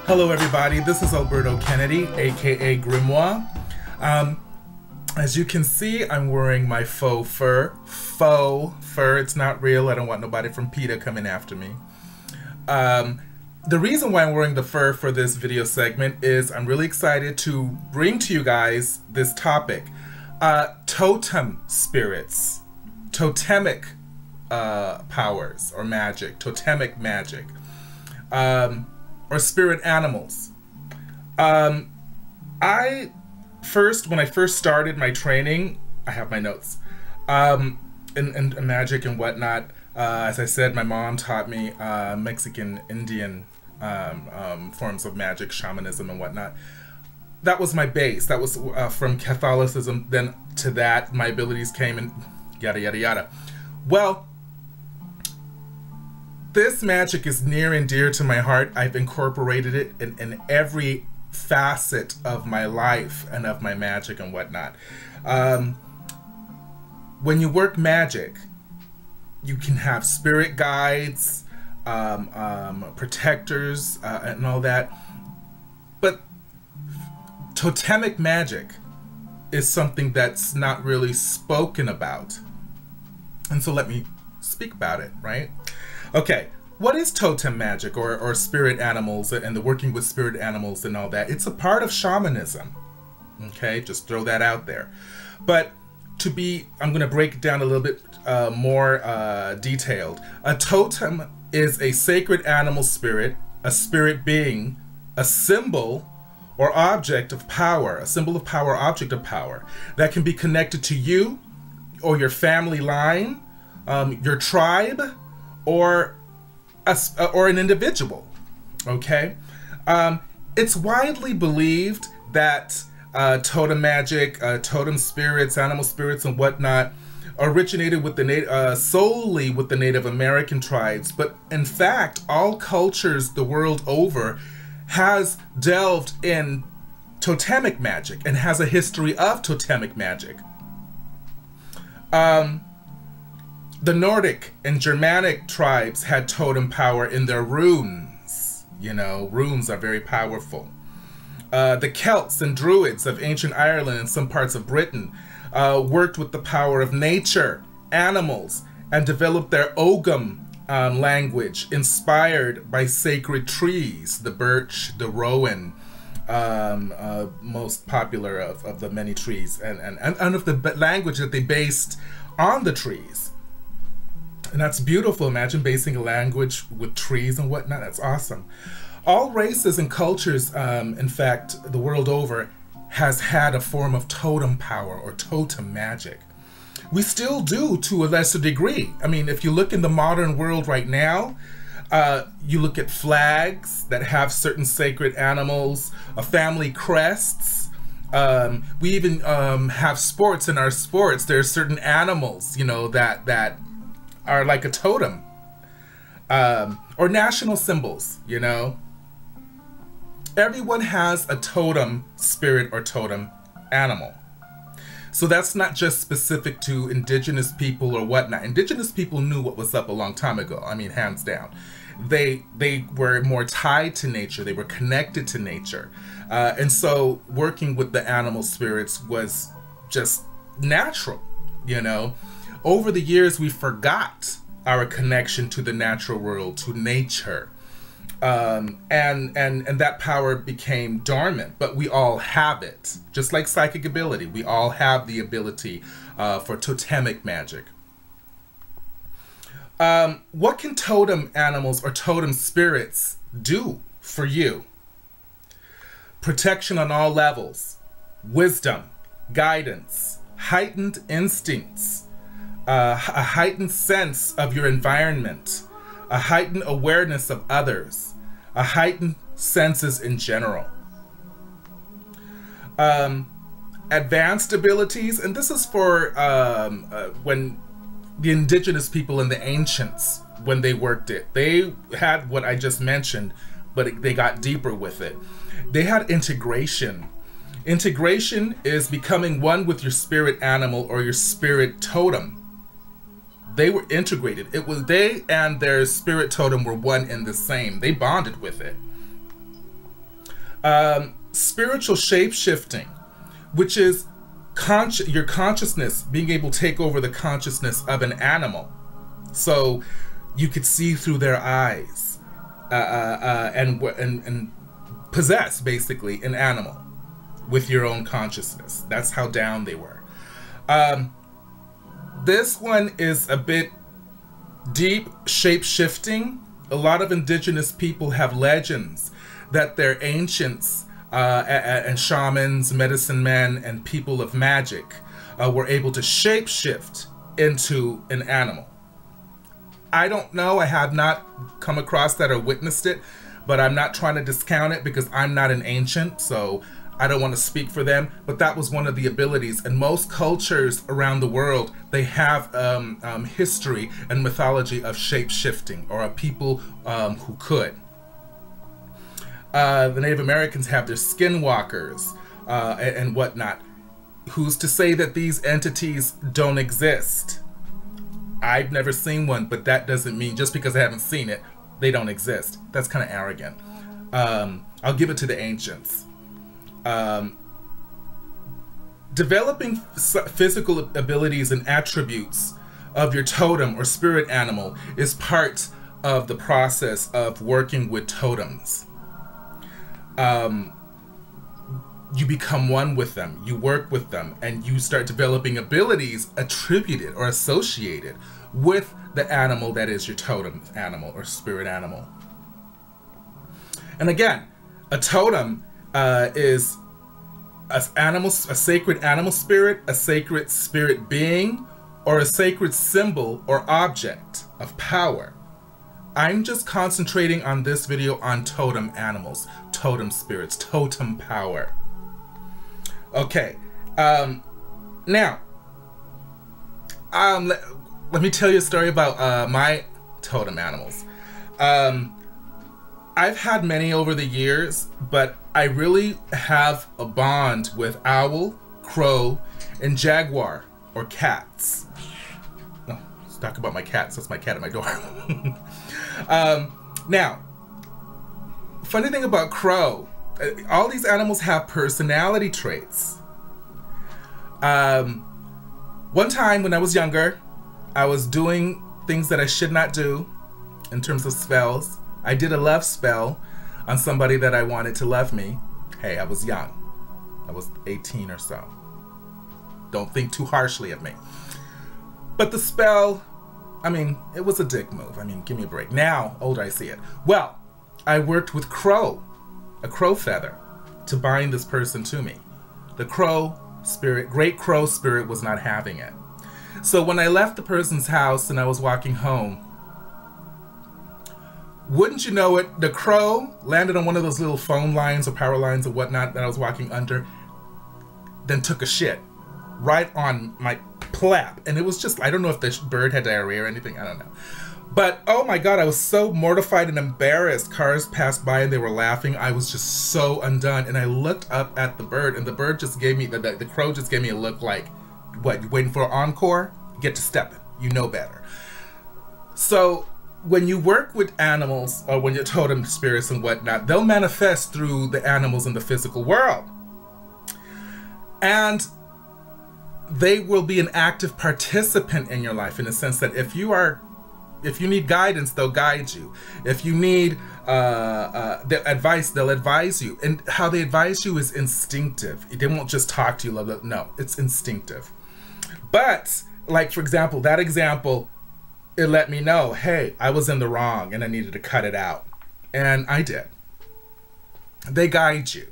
Hello everybody, this is Alberto Kennedy, aka Grimoire. As you can see, I'm wearing my faux fur. Faux fur, it's not real. I don't want nobody from PETA coming after me. The reason why I'm wearing the fur for this video segment is I'm really excited to bring to you guys this topic. Totem spirits, totemic powers or magic, totemic magic. Or spirit animals. When I first started my training, I have my notes, in magic and whatnot. As I said, my mom taught me Mexican, Indian forms of magic, shamanism and whatnot. That was my base. That was from Catholicism. Then to that, my abilities came and yada, yada, yada. Well, this magic is near and dear to my heart. I've incorporated it in every facet of my life and of my magic and whatnot. When you work magic, you can have spirit guides, protectors, and all that. But totemic magic is something that's not really spoken about. And so let me speak about it, right? Okay, what is totem magic or spirit animals and the working with spirit animals and all that? It's a part of shamanism. Okay, just throw that out there. But I'm going to break it down a little bit more detailed. A totem is a sacred animal spirit, a spirit being, a symbol or object of power, a symbol of power, object of power that can be connected to you or your family line, your tribe, or an individual. Okay, it's widely believed that totem magic, totem spirits, animal spirits, and whatnot originated with the solely with the Native American tribes. But in fact, all cultures the world over has delved in totemic magic and has a history of totemic magic. The Nordic and Germanic tribes had totem power in their runes. You know, runes are very powerful. The Celts and Druids of ancient Ireland and some parts of Britain worked with the power of nature, animals, and developed their Ogham language inspired by sacred trees, the birch, the rowan, most popular of the many trees, and of the language that they based on the trees. And that's beautiful. Imagine basing a language with trees and whatnot. That's awesome. All races and cultures, in fact, the world over, has had a form of totem power or totem magic. We still do to a lesser degree. I mean, if you look in the modern world right now, you look at flags that have certain sacred animals, family crests. We even have sports. In our sports, there are certain animals, you know, that are like a totem, or national symbols, you know. Everyone has a totem spirit or totem animal. So that's not just specific to indigenous people or whatnot. Indigenous people knew what was up a long time ago. I mean, hands down. They were more tied to nature. They were connected to nature. And so working with the animal spirits was just natural, you know. Over the years, we forgot our connection to the natural world, to nature, and that power became dormant. But we all have it, just like psychic ability. We all have the ability for totemic magic. What can totem animals or totem spirits do for you? Protection on all levels, wisdom, guidance, heightened instincts, a heightened sense of your environment, a heightened awareness of others, a heightened senses in general. Advanced abilities, and this is for when the indigenous people and the ancients, when they worked it, they had what I just mentioned, but they got deeper with it. They had integration. Integration is becoming one with your spirit animal or your spirit totem. They were integrated. It was they and their spirit totem were one and the same. They bonded with it. Spiritual shape-shifting, which is your consciousness being able to take over the consciousness of an animal. So you could see through their eyes and possess, basically, an animal with your own consciousness. That's how down they were. This one is a bit deep, shape-shifting. A lot of indigenous people have legends that their ancients and shamans, medicine men, and people of magic were able to shape-shift into an animal. I don't know, I have not come across that or witnessed it, but I'm not trying to discount it because I'm not an ancient, so I don't want to speak for them, but that was one of the abilities. And most cultures around the world, they have history and mythology of shape-shifting, or a people who could. The Native Americans have their skinwalkers and whatnot. Who's to say that these entities don't exist? I've never seen one, but that doesn't mean just because I haven't seen it, they don't exist. That's kind of arrogant. I'll give it to the ancients. Developing physical abilities and attributes of your totem or spirit animal is part of the process of working with totems. You become one with them, you work with them, and you start developing abilities attributed or associated with the animal that is your totem animal or spirit animal. And again, a totem is a sacred animal spirit, a sacred spirit being, or a sacred symbol or object of power. I'm just concentrating on this video on totem animals, totem spirits, totem power. Okay, now, let me tell you a story about my totem animals. I've had many over the years, but I really have a bond with owl, crow, and jaguar, or cats. No, let's talk about my cats. That's my cat at my door. Now, funny thing about crow, all these animals have personality traits. One time when I was younger, I was doing things that I should not do in terms of spells. I did a love spell on somebody that I wanted to love me. Hey, I was young. I was 18 or so. Don't think too harshly of me. But the spell, I mean, it was a dick move. I mean, give me a break. Now, older I see it. Well, I worked with crow, a crow feather, to bind this person to me. The crow spirit, great crow spirit, was not having it. So when I left the person's house and I was walking home, wouldn't you know it, the crow landed on one of those little phone lines or power lines or whatnot that I was walking under, then took a shit right on my plap. And it was just, I don't know if the bird had diarrhea or anything, I don't know. But oh my God, I was so mortified and embarrassed. Cars passed by and they were laughing. I was just so undone. And I looked up at the bird, and the bird just gave me, the crow just gave me a look like, what, you waiting for an encore? Get to stepping, you know better. So when you work with animals, or when you're totem spirits and whatnot, they'll manifest through the animals in the physical world. And they will be an active participant in your life, in the sense that if you need guidance, they'll guide you. If you need advice, they'll advise you. And how they advise you is instinctive. They won't just talk to you, no, it's instinctive. But, like for example, that example, it let me know, hey, I was in the wrong and I needed to cut it out. And I did. They guide you.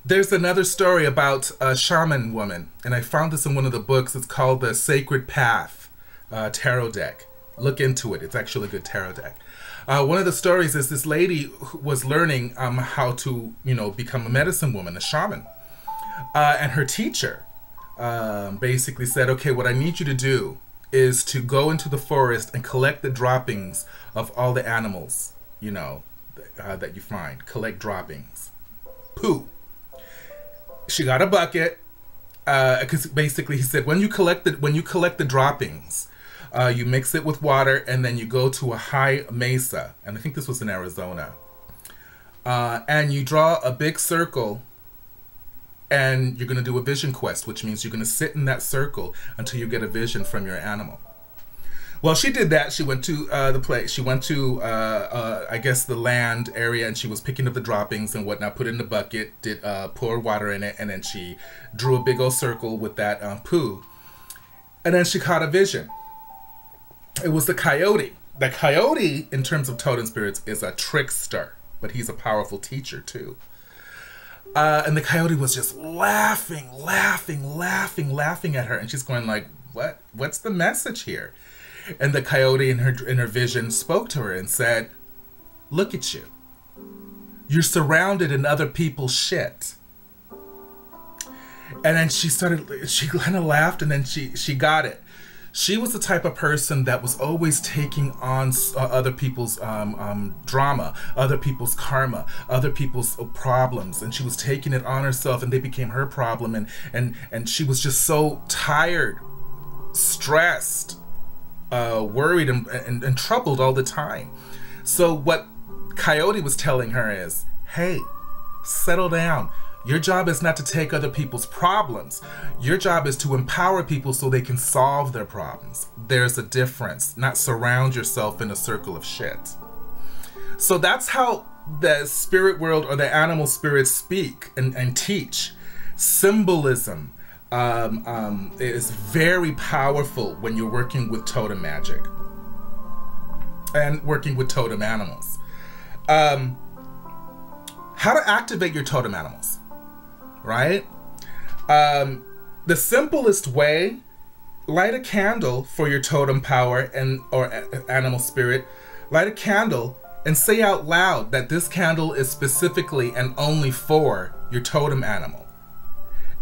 There's another story about a shaman woman, and I found this in one of the books. It's called the Sacred Path tarot deck. Look into it. It's actually a good tarot deck. One of the stories is this lady who was learning how to, become a medicine woman, a shaman. And her teacher basically said, okay, what I need you to do is to go into the forest and collect the droppings of all the animals, that you find. Collect droppings. Poo. She got a bucket, because basically he said, when you collect the droppings, you mix it with water, and then you go to a high mesa, and I think this was in Arizona. and you draw a big circle, and you're going to do a vision quest, which means you're going to sit in that circle until you get a vision from your animal. Well, she did that. She went to the place. She went to, I guess, the land area, and she was picking up the droppings and whatnot, put it in the bucket, did pour water in it, and then she drew a big old circle with that poo. And then she caught a vision. It was the coyote. The coyote, in terms of totem spirits, is a trickster, but he's a powerful teacher, too. And the coyote was just laughing at her, and she's going like, "What? What's the message here?" And the coyote in her vision spoke to her and said, "Look at you. You're surrounded in other people's shit." And then she kind of laughed, and then she got it. She was the type of person that was always taking on other people's drama, other people's karma, other people's problems, and she was taking it on herself, and they became her problem, and she was just so tired, stressed, worried, and troubled all the time. So what Coyote was telling her is, hey, settle down. Your job is not to take other people's problems. Your job is to empower people so they can solve their problems. There's a difference, not surround yourself in a circle of shit. So that's how the spirit world or the animal spirits speak and teach. Symbolism is very powerful when you're working with totem magic and working with totem animals. How to activate your totem animals, right? The simplest way, light a candle for your totem power or animal spirit. Light a candle and say out loud that this candle is specifically and only for your totem animal,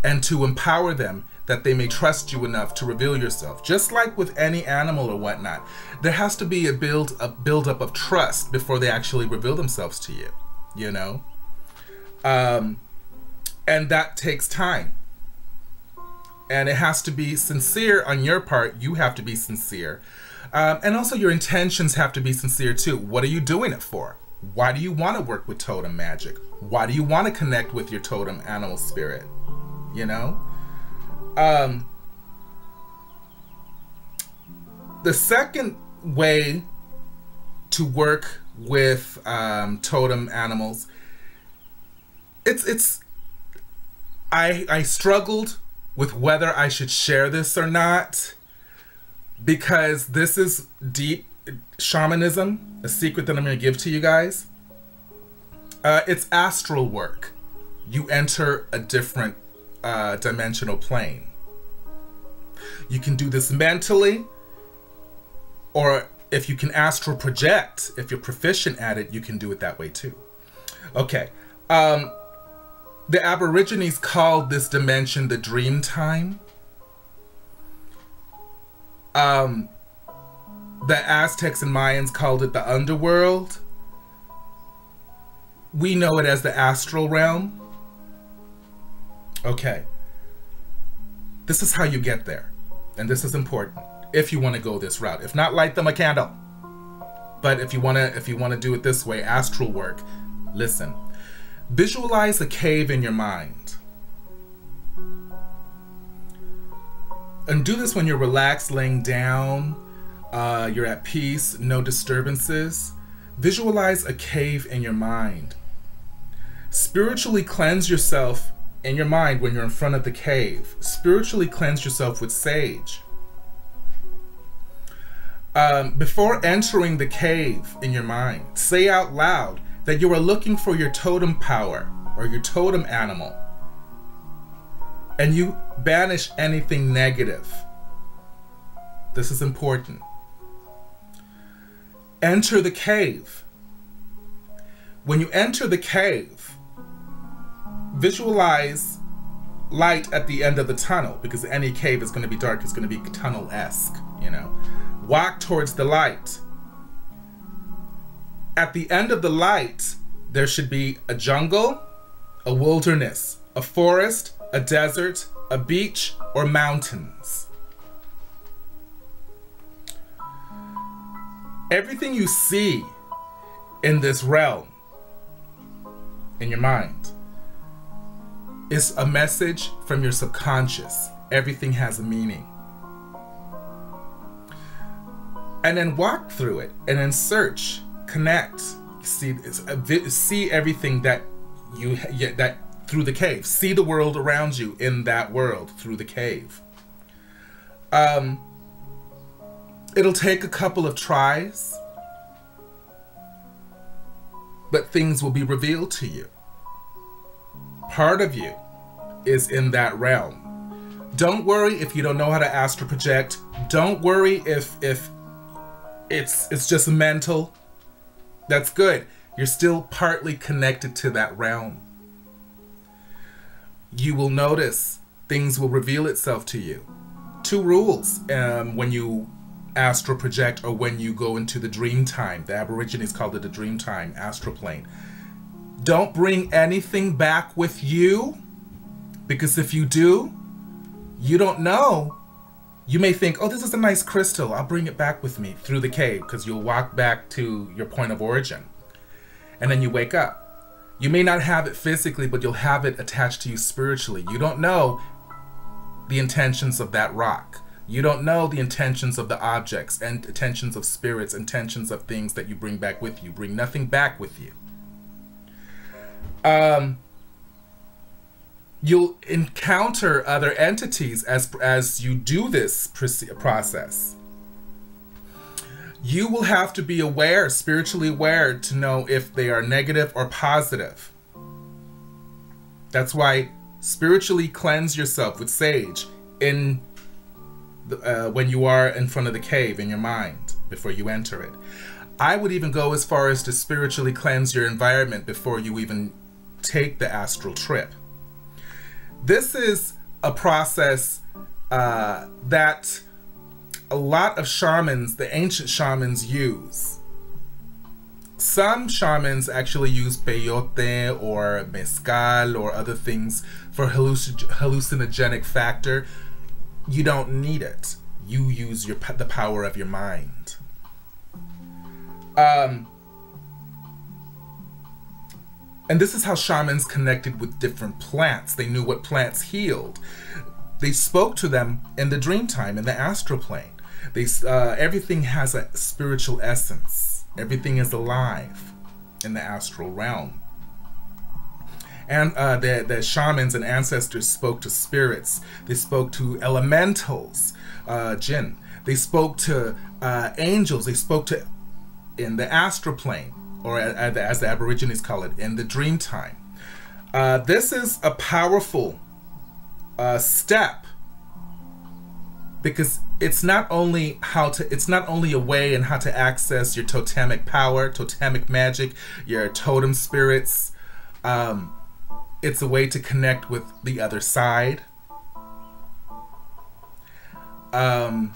and to empower them that they may trust you enough to reveal yourself. Just like with any animal or whatnot, there has to be a build-up of trust before they actually reveal themselves to you, you know? And that takes time. And it has to be sincere on your part. You have to be sincere. And also your intentions have to be sincere too. What are you doing it for? Why do you want to work with totem magic? Why do you want to connect with your totem animal spirit? You know? The second way to work with totem animals, I struggled with whether I should share this or not, because this is deep shamanism, a secret that I'm going to give to you guys. It's astral work. You enter a different dimensional plane. You can do this mentally, or if you can astral project, if you're proficient at it, you can do it that way too. Okay. The Aborigines called this dimension the dream time. The Aztecs and Mayans called it the underworld. We know it as the astral realm. Okay. This is how you get there. And this is important if you want to go this route. If not, light them a candle. But if you want to do it this way, astral work, listen. Visualize a cave in your mind. And do this when you're relaxed, laying down, you're at peace, no disturbances. Visualize a cave in your mind. Spiritually cleanse yourself in your mind when you're in front of the cave. Spiritually cleanse yourself with sage. Before entering the cave in your mind, say out loud that you are looking for your totem power or your totem animal, and you banish anything negative. This is important. Enter the cave. When you enter the cave, visualize light at the end of the tunnel, because any cave is going to be dark. It's going to be tunnel-esque, you know. Walk towards the light. At the end of the light, there should be a jungle, a wilderness, a forest, a desert, a beach, or mountains. Everything you see in this realm in your mind. It's a message from your subconscious. Everything has a meaning. And then walk through it, and then search, connect, see everything that through the cave. See the world around you in that world through the cave. It'll take a couple of tries, but things will be revealed to you. Part of you is in that realm. Don't worry if you don't know how to astral project. Don't worry if it's just mental. That's good. You're still partly connected to that realm. You will notice things will reveal itself to you. 2 rules when you astral project or when you go into the dream time. The Aborigines called it the dream time, astral plane. Don't bring anything back with you, because if you do, you don't know. You may think, oh, this is a nice crystal. I'll bring it back with me through the cave, because you'll walk back to your point of origin. And then you wake up. You may not have it physically, but you'll have it attached to you spiritually. You don't know the intentions of that rock. You don't know the intentions of the objects and intentions of spirits, intentions of things that you bring back with you. Bring nothing back with you. You'll encounter other entities as you do this process. You will have to be aware, spiritually aware, to know if they are negative or positive. That's why spiritually cleanse yourself with sage when you are in front of the cave in your mind before you enter it. I would even go as far as to spiritually cleanse your environment before you even take the astral trip. This is a process that a lot of shamans, the ancient shamans, use. Some shamans actually use peyote or mezcal or other things for hallucinogenic factor. You don't need it. You use the power of your mind. And this is how shamans connected with different plants. They knew what plants healed. They spoke to them in the dream time, in the astral plane. Everything has a spiritual essence. Everything is alive in the astral realm. And the shamans and ancestors spoke to spirits. They spoke to elementals, jinn. They spoke to angels. They spoke to, in the astral plane, or as the Aborigines call it, in the dream time. This is a powerful step, because it's not only a way in how to access your totemic power, totemic magic, your totem spirits. It's a way to connect with the other side. And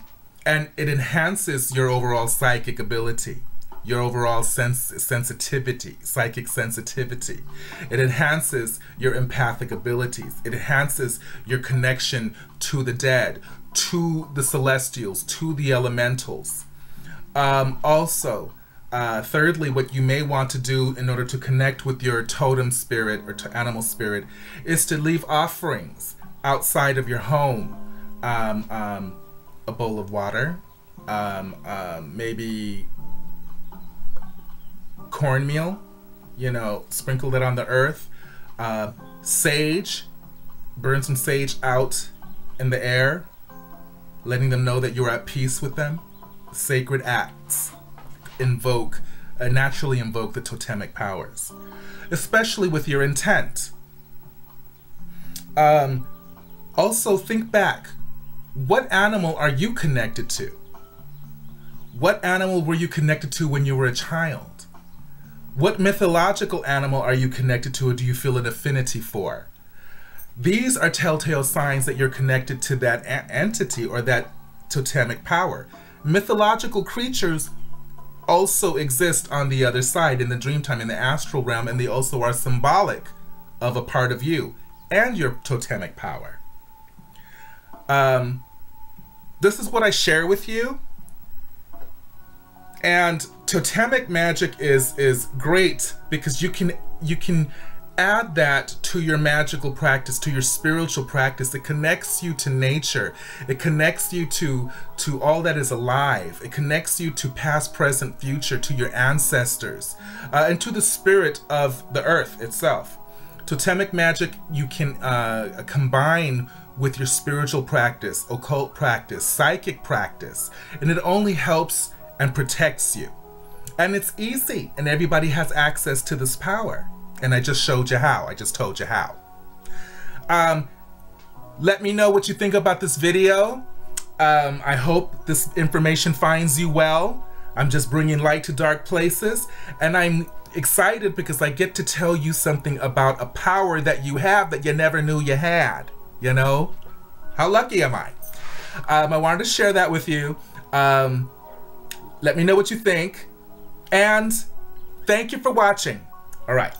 it enhances your overall psychic ability, your overall sensitivity, psychic sensitivity. It enhances your empathic abilities. It enhances your connection to the dead, to the celestials, to the elementals. Also, thirdly, what you may want to do in order to connect with your totem spirit or animal spirit is to leave offerings outside of your home. A bowl of water, maybe cornmeal, sprinkle it on the earth. Sage, burn some sage out in the air, letting them know that you're at peace with them. Sacred acts naturally invoke the totemic powers, especially with your intent. Also, think back. What animal are you connected to? What animal were you connected to when you were a child? What mythological animal are you connected to, or do you feel an affinity for? These are telltale signs that you're connected to that entity or that totemic power. Mythological creatures also exist on the other side, in the dreamtime, in the astral realm, and they also are symbolic of a part of you and your totemic power. This is what I share with you. And totemic magic is great because you can add that to your magical practice, to your spiritual practice. It connects you to nature. It connects you to all that is alive. It connects you to past, present, future, to your ancestors, and to the spirit of the earth itself. Totemic magic you can combine with your spiritual practice, occult practice, psychic practice, and it only helps and protects you. And it's easy, and everybody has access to this power. And I just showed you how. I just told you how. Let me know what you think about this video. I hope this information finds you well. I'm just bringing light to dark places. And I'm excited because I get to tell you something about a power that you have that you never knew you had. You know? How lucky am I? I wanted to share that with you. Let me know what you think. And thank you for watching. All right.